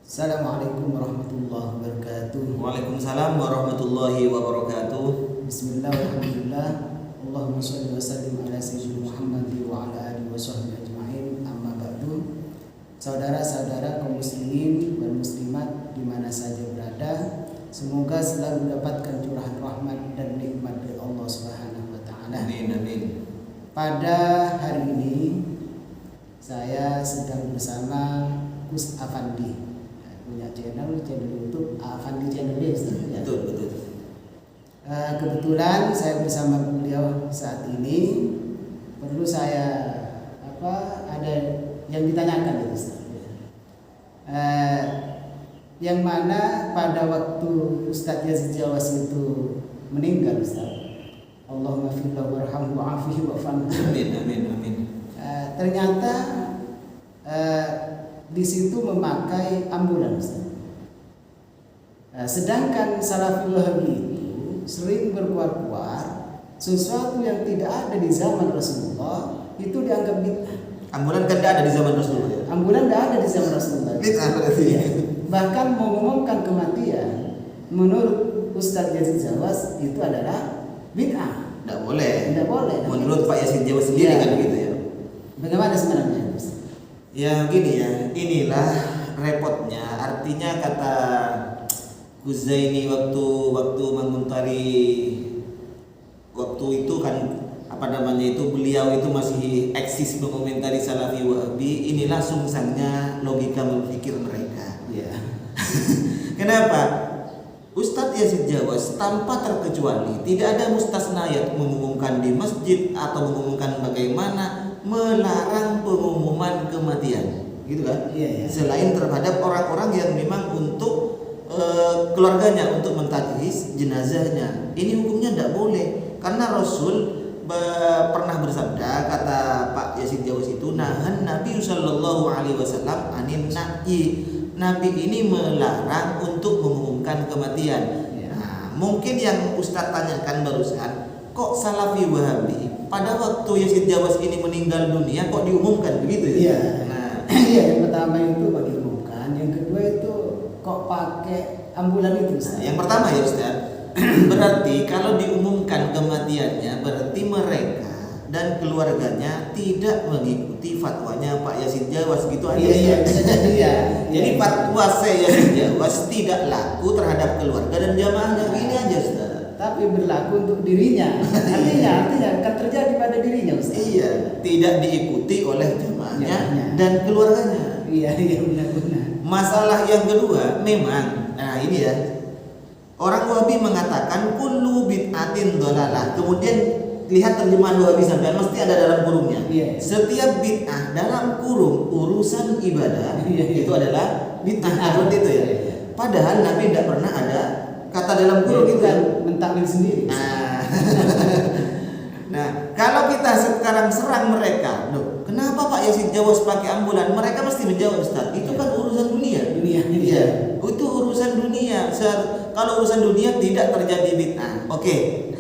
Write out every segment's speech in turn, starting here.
Assalamualaikum warahmatullahi wabarakatuh. Waalaikumsalam warahmatullahi wabarakatuh. Bismillah, alhamdulillah. Allahumma sholli wa sallim ala sayyidina Muhammad wa ala alihi wa sahbihi ajma'in. Amma ba'du. Saudara-saudara kaum muslimin dan muslimat di mana saja berada, semoga selalu mendapatkan curahan rahmat dan nikmat dari Allah Subhanahu wa taala. Amin amin. Pada hari ini saya sedang bersama Gus Afandi, punya channel YouTube Afandi Channel ya. Betul. Kebetulan saya bersama beliau saat ini. Perlu saya ada yang ditanyakan itu Ustaz. Yang mana pada waktu Ustaz Yazid Jawas itu meninggal Ustaz, Allahumma fillahu warhamhu wa'afihi wa'fanhu. Amin. Ternyata di situ memakai ambulans. Sedangkan Salafi Wahabi itu sering berkuar-kuar sesuatu yang tidak ada di zaman Rasulullah itu dianggap bid'ah. Ambulan kan tidak ada di zaman Rasulullah ya? Ambulan tidak ada di zaman Rasulullah. Bid'ah berarti ya. Bahkan mengumumkan kematian menurut Ustadz Yazid Jawas itu adalah bid'ah. Tidak boleh. Menurut Pak Yazid Jawas sendiri kan begitu ya. Bagaimana sebenarnya? Ya gini ya, inilah repotnya. Artinya kata Huzaini waktu mengomentari waktu itu kan beliau itu masih eksis mengomentari Salafi Wahabi. Inilah sungsangnya logika berpikir mereka. Ya. Kenapa? Ustadz Yazid Jawas tanpa terkecuali tidak ada mustasnayat mengumumkan di masjid atau mengumumkan bagaimana melarang pengumuman kematian, gitu kan? Iya. Selain terhadap orang-orang yang memang untuk keluarganya untuk mentadhis jenazahnya, ini hukumnya tidak boleh karena Rasul pernah bersabda, kata Pak Yazid Jawas itu, nahan Nabi Sallallahu Alaihi Wasallam anin na'i. Nabi ini melarang untuk mengumumkan kematian. Ya. Nah, mungkin yang Ustadz tanyakan barusan, kok Salafi Wahabi pada waktu Yazid Jawas ini meninggal dunia kok diumumkan begitu ya? Iya. Nah, iya, yang pertama itu diumumkan, yang kedua itu kok pakai ambulan itu Ustaz? yang pertama ya Ustaz, berarti kalau diumumkan kematiannya berarti mereka dan keluarganya tidak mengikuti fatwanya Pak Yazid Jawas gitu aja. Iya, bisa jadi ya. Jadi fatwa saya Yazid Jawas tidak laku terhadap keluarga dan jamaahnya, gini aja Ustaz. Tapi berlaku untuk dirinya. Artinya akan terjadi pada dirinya Ustaz. Iya, tidak diikuti oleh jamaahnya Ya. dan keluarganya. Iya benar-benar. Masalah yang kedua memang, nah ini ya, orang Wahabi mengatakan kullu bid'atin dhalalah. Kemudian lihat terjemahan Wahabi sampai mesti ada dalam kurungnya. Iya. Setiap bid'ah dalam kurung urusan ibadah itu adalah bid'ah. Seperti itu ya. Padahal Nabi tidak pernah ada kata dalam kurung Itu itu kan mentakwil sendiri. Nah, kalau kita sekarang serang mereka, loh, kenapa Pak Yazid Jawas pakai ambulan? Mereka mesti menjawab, Ustaz, itu kan urusan dunia. Iya, itu urusan dunia. Kalau urusan dunia tidak terjadi bid'ah. Oke,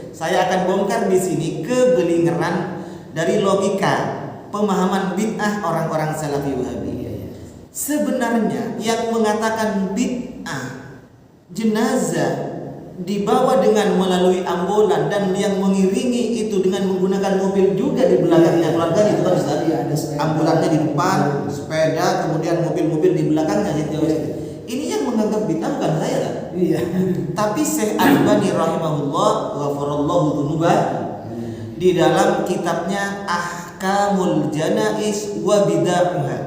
saya akan bongkar di sini kebelingeran dari logika pemahaman bid'ah orang-orang Salafi Wahabi. Sebenarnya yang mengatakan bid'ah jenazah dibawa dengan melalui ambulan dan yang mengiringi itu dengan menggunakan mobil juga di belakangnya keluarga itu kan Ustaz. Ambulannya di depan, sepeda, kemudian mobil-mobil di belakangnya gitu. Ini yang menganggap bid'ah bukan saya kan? Iya. Tapi Syekh Albani rahimahullah ghafarallahu dzunubah di dalam kitabnya Ahkamul Janais wa Bid'aha.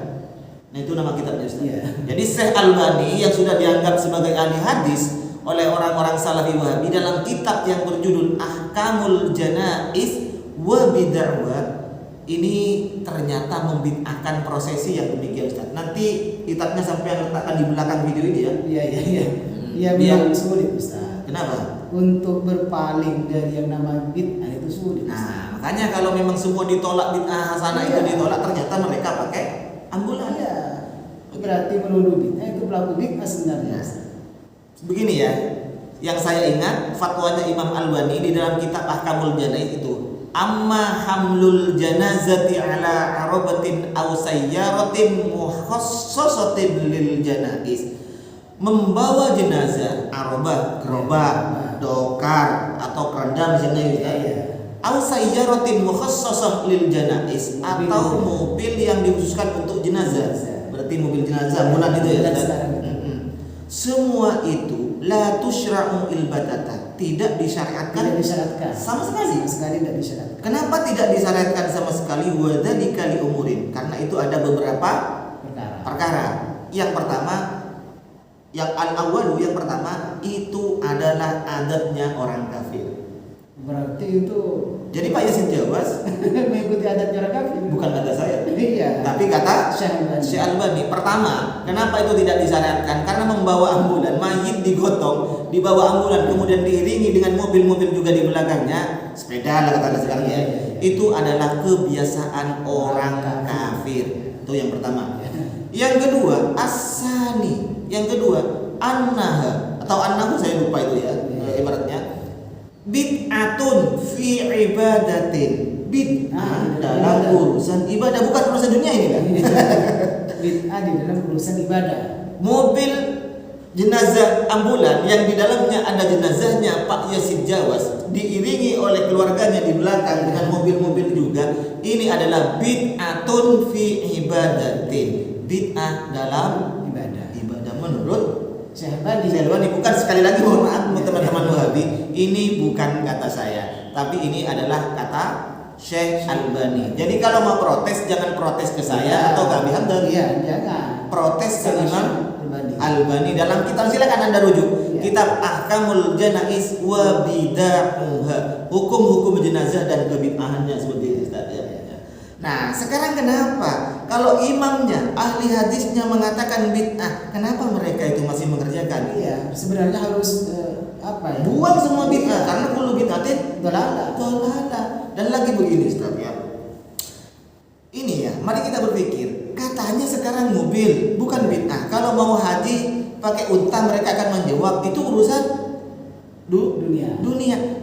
Nah itu nama kitabnya Ustaz. Iya. Jadi Syekh Albani yang sudah dianggap sebagai ahli hadis oleh orang-orang Salafi Wahabi dalam kitab yang berjudul Ahkamul Janais wa Bid'ah ini ternyata membid'ahkan prosesi yang demikian Ustaz. Nanti kitabnya sampai letakkan di belakang video ini ya. Iya. Iya memang sulit Ustaz. Kenapa? Untuk berpaling dari yang nama bid'ah itu sulit. Nah, makanya kalau memang semua ditolak bid'ah hasanah itu ditolak, ternyata mereka pakai ambulan. Iya. Berarti menuduh bid'ah itu pelaku bid'ah sebenarnya. Begini ya, yang saya ingat fatwanya Imam Albani di dalam kitab Ahkamul Janais itu, amma hamlul janazati ala arabatin aw sayyaratin mukhassasatin lil janais membawa jenazah, arobah, gerobak, dokar atau keranda misalnya gitu. Au sayyaratin mukhassasah lil janais, atau mobil yang dikhususkan untuk jenazah. Berarti mobil jenazah bulan itu ya. Semua itu la tusyra'u ilbatata, tidak disyariatkan, sama sekali tidak disyariatkan. Kenapa tidak disyariatkan sama sekali? Wa dzalika li umurin, karena itu ada beberapa perkara. Yang pertama, yang al-awwalu, yang pertama itu adalah adatnya orang kafir. Berarti itu jadi Pak Yasin Jawas mengikuti adat orang kafir. Bukan kata saya. Iya. Tapi kata Syekh Albani. Pertama, kenapa itu tidak disyariatkan? Karena membawa ambulan, mayit digotong, dibawa ambulan, kemudian diiringi dengan mobil-mobil juga di belakangnya, sepeda lah kata sekarang ya. Itu adalah kebiasaan orang kafir. Itu yang pertama. Yang kedua, asani. Yang kedua, annaha atau annahu, saya lupa itu ya, ibaratnya bid'atun fi ibadatin, bid'ah dalam urusan ibadah, bukan urusan dunia ini kan. Bid'ah di dalam urusan ibadah. Mobil jenazah ambulan yang di dalamnya ada jenazahnya Pak Yasin Jawas diiringi oleh keluarganya di belakang dengan mobil-mobil juga, ini adalah bid'atun fi ibadatin, bid'ah dalam ibadah menurut Syekh Albani. Bukan, sekali lagi mohon maaf teman-teman Wahabi, ini bukan kata saya, tapi ini adalah kata Syekh Albani. Jadi kalau mau protes jangan protes ke saya atau ke Abi Hamdan. Iya, jangan. Protes ke Imam Albani dalam kitab, silakan Anda rujuk kitab Ahkamul Janaiz wa Bid'ahuha, hukum-hukum jenazah dan kebid'ahannya, seperti itu Ustaz ya. Nah, sekarang kenapa kalau imamnya, ahli hadisnya mengatakan bid'ah, kenapa mereka itu masih mengerjakan? Iya, sebenarnya harus buang semua bid'ah, karena kullu bid'atin dolalah. Dan lagi begini Ustaz ya. Ini ya, mari kita berpikir, katanya sekarang mobil bukan bid'ah. Kalau mau haji pakai unta, mereka akan menjawab itu urusan dunia.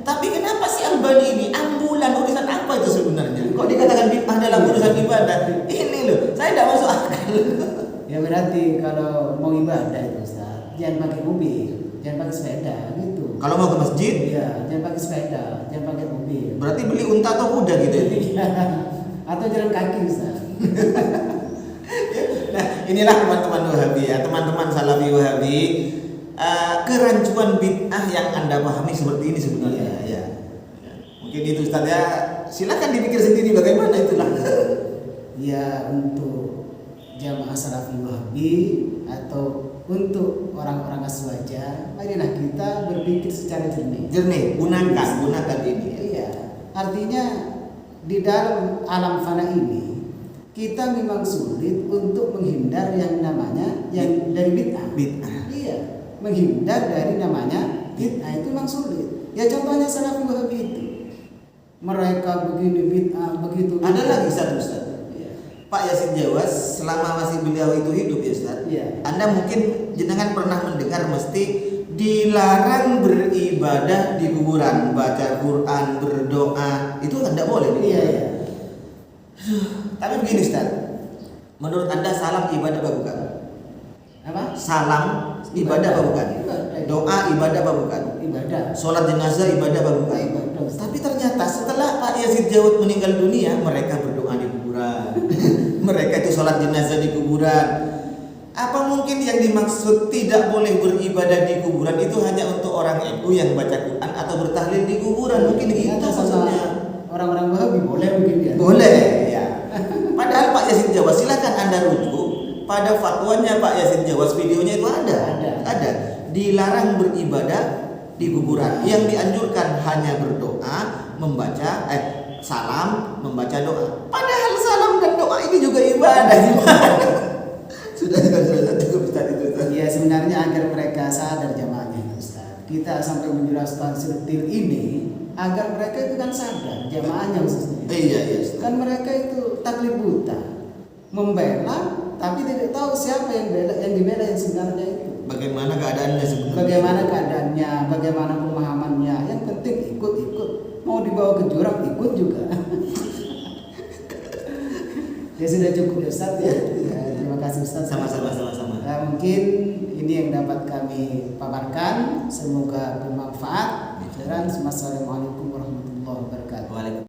Tapi kenapa si Albani ini ambulan, urusan apa itu sebenarnya? Kok dikatakan bid'ah dalam urusan ibadah? Ini loh, saya tidak masuk akal. Ya berarti kalau mau ibadah itu Ustaz, jangan pakai mobil, jangan pakai sepeda gitu. Kalau mau ke masjid, iya, jangan pakai sepeda, jangan pakai mobil. Berarti beli unta atau kuda gitu ya? Atau jalan kaki Ustaz. Nah, inilah teman-teman Wahabi ya, teman-teman Salafi Wahabi. Kerancuan bid'ah yang Anda pahami seperti ini sebenarnya ya. Mungkin itu Ustaz ya. Silakan dipikir sendiri bagaimana itulah. Ya, untuk jamaah Salafi Wahabi atau untuk orang-orang aswaja, marilah kita berpikir secara jernih. Gunakan ini. Iya. Artinya di dalam alam fana ini kita memang sulit untuk menghindar yang namanya yang dari bid'ah. Iya. Menghindar dari namanya bid'ah itu memang sulit. Ya contohnya Salafi Wahabi itu. Mereka begini bid'ah, begitu. Ada lagi satu Ustaz. Ya. Pak Yasin Jawas selama masih beliau itu hidup ya Ustaz. Ya. Anda mungkin jenengan pernah mendengar mesti dilarang beribadah di kuburan, baca Quran, berdoa, itu tidak boleh. Iya. Tapi begini Ustaz. Menurut Anda salam ibadah apa bukan? Apa? Salam ibadah apa bukan? Doa ibadah apa bukan? Ibadah. Sholat jenazah ibadah apa bukan? Ibadah. Tapi ternyata setelah Pak Yasin Jawas meninggal dunia, mereka berdoa di kuburan. Mereka itu sholat jenazah di kuburan. Apa mungkin yang dimaksud tidak boleh beribadah di kuburan itu hanya untuk orang NU yang baca Quran atau bertahlil di kuburan? Mungkin gitu maksudnya. Orang-orang Wahabi boleh begitu ya? Boleh ya. Padahal Pak Yasin Jawas, silakan Anda rujuk pada fatwanya Pak Yasin Jawas, videonya itu ada. Dilarang beribadah di kuburan. Yang dianjurkan hanya berdoa, membaca salam, membaca doa. Padahal salam dan doa ini juga ibadah. Sudah cukup Ustaz itu Ustaz. Ya sebenarnya agar mereka sadar jamaahnya Ustaz. Kita sampai menjelaskan seperti ini agar mereka itu kan sadar jamaahnya khususnya. Iya. Kan mereka itu taklid buta, membela tapi tidak tahu siapa yang dibela yang sebenarnya itu. Bagaimana keadaannya sebenarnya? Bagaimana keadaannya, bagaimana pemahamannya. Yang penting ikut. Mau dibawa ke jurang ikut juga. Ya sudah cukup Ustaz ya. Terima kasih Ustaz. Sama-sama. Mungkin ini yang dapat kami paparkan. Semoga bermanfaat. Dan Assalamualaikum warahmatullahi wabarakatuh.